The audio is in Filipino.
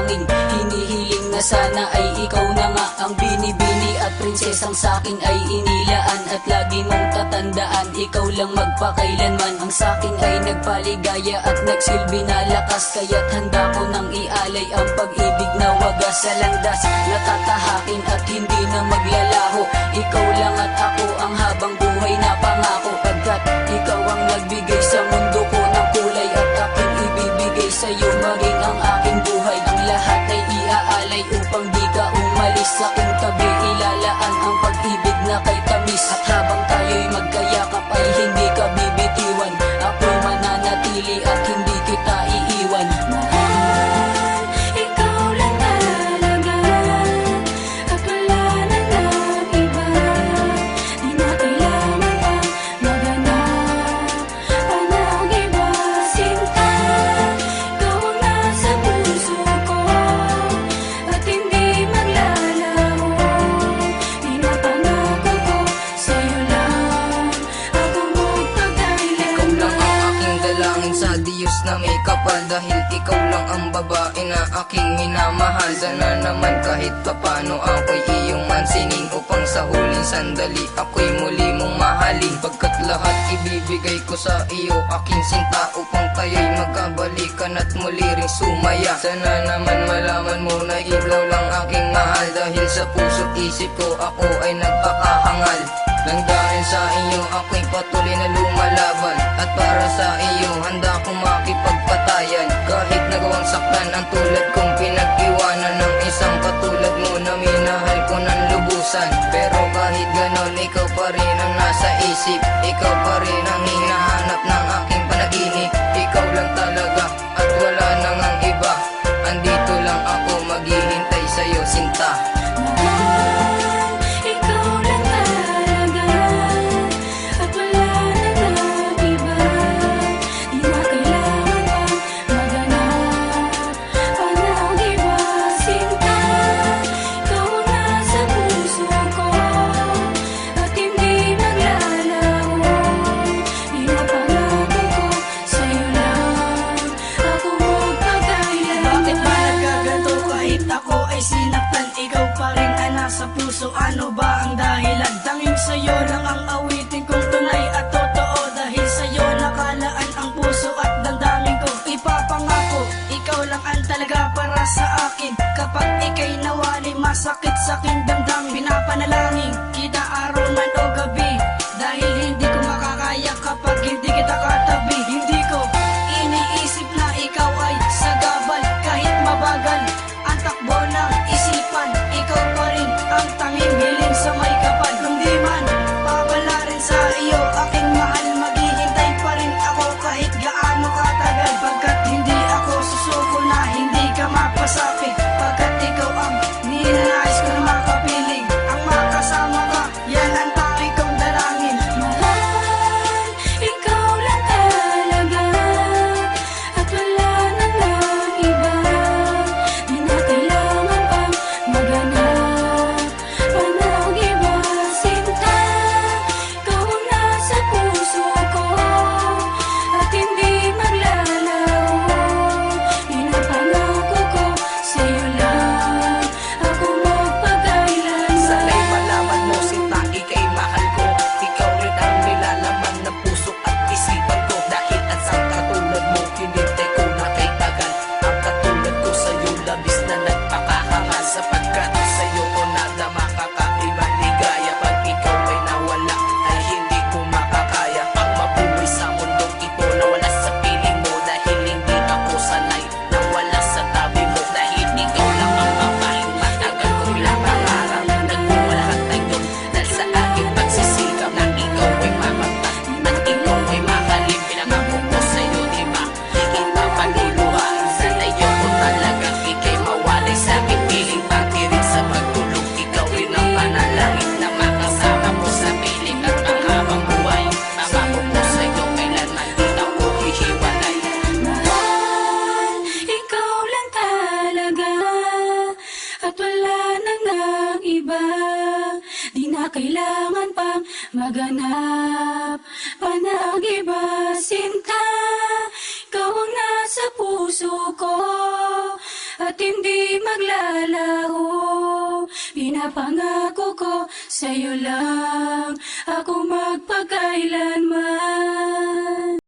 tanging hinihiling na sana ay ikaw na nga ang binibini at prinsesang sakin ay inilaan. At lagi mong tatandaan, ikaw lang magpakailanman ang sakin ay nagpaligaya at nagsilbi na lakas. Kaya't handa ko nang ialay ang pag-ibig na wagas sa landas na tatahakin at hindi na maglalaho. Ikaw lang at ako ang habang buhay na pangako, pagkat ikaw ang nagbigay sa mundo ko ng kulay at aking ibibigay sa'yo maging ang aking buhay. Ang lahat ay iaalay upang di ka umalis sa aking tabi. Ilalaan ang pag-ibig na kay tamis at habang tayo'y magkayakap ay hindi ka bibitiwan. Ako'y mananatili at hindi kita iiwan. Sa Diyos na may kapal, dahil ikaw lang ang babae na aking minamahal. Sana naman kahit papano ako'y iyong mansinin, upang sa huling sandali ako'y muli mong mahalin. Pagkat lahat ibibigay ko sa iyo, aking sinta, upang tayo'y magkabalikan at muli ring sumaya. Sana naman malaman mo na ikaw lang aking mahal, dahil sa puso't isip ko ako ay nagpakahangal. Nang dahil sa iyo ako'y patuloy na lumalaban, at para sa iyo handa kong makipagpatayan. Kahit nagawang saktan ang tulad kong pinag-iwanan ng isang katulad mo na minahal ko ng lubusan. Pero kahit ganon, ikaw pa rin ang nasa isip, ikaw pa rin ang hinahanap ng aking panaginip. Ikaw lang talaga at wala nang ang iba, andito lang ako maghihintay sa'yo, sinta. Sa puso, ano ba ang dahilan? Tanging sa'yo lang ang awitin kong tunay at totoo. Dahil sa'yo nakalaan ang puso at damdamin ko. Ipapangako, ikaw lang ang talaga para sa akin. Kapag ika'y nawali, masakit sa aking damdamin. Pinapanalangin kita araw man o gabi, dahil hindi ko makakaya kapag hindi kita katabi. Hindi ko iniisip na ikaw ay sagabal, kahit mabagal ang takbo ng isipan. Ikaw pa rin ang tanging hiling sa may kapal. Kung di man babala rin sa iyo aking mahal, maghihintay pa rin ako kahit gaano katagal. Pagkat hindi ako susuko na hindi ka mapasakit, pagkat ikaw ang ninanais ko na makapiling. Ang makasama ka, yan ang tanging kong dalangin. Mahal, ikaw lang talaga at wala na lang iba. Di na kailangan pang maghanap panag iba, sinta. Ikaw ang nasa puso ko at hindi maglalaho. Pinapangako ko sa'yo lang ako magpagailan. Sana'y malaman mo, sinta, ika'y mahal ko. Ikaw rin ang nilalaman ng puso at isipan ko. Dahil at sa katulad mo, hinintay ko na kay tagal. Ang katulad ko sa'yo, labis na nagpakahangal. Sapagkat sa'yo ko nadama kakaibang ligaya. Pag ikaw ay nawala, ay hindi ko makakaya pang mabuhay sa mundong ito na wala sa piling mo. Dahil hindi ako sanay na wala sa tabi mo. Dahil ikaw lang ang babaeng matagal ko pinapangarap. Nagmumula lahat na yun dahil sa aking pagsisikap na ikaw ay mamagpat at ikaw ay makalim. Pinangako ko sa'yo, di ba? Kita paghiluhain sa layo ko talagang ika'y mawalay sa aking piling. Pati rin sa pagtulog, ikaw rin ang panalangin na makasama mo sa piling at ang habang buhay. Pangako ko sa'yo, kailanman di ako hihiwalay. Mahal, ikaw lang talaga at wala nang ang iba. Di na kailangan pang maghanap panag iba, sinta. Ikaw ang nasa puso ko at hindi maglalaho. Pinapangako ko sa'yo lang, ako magpakailanman.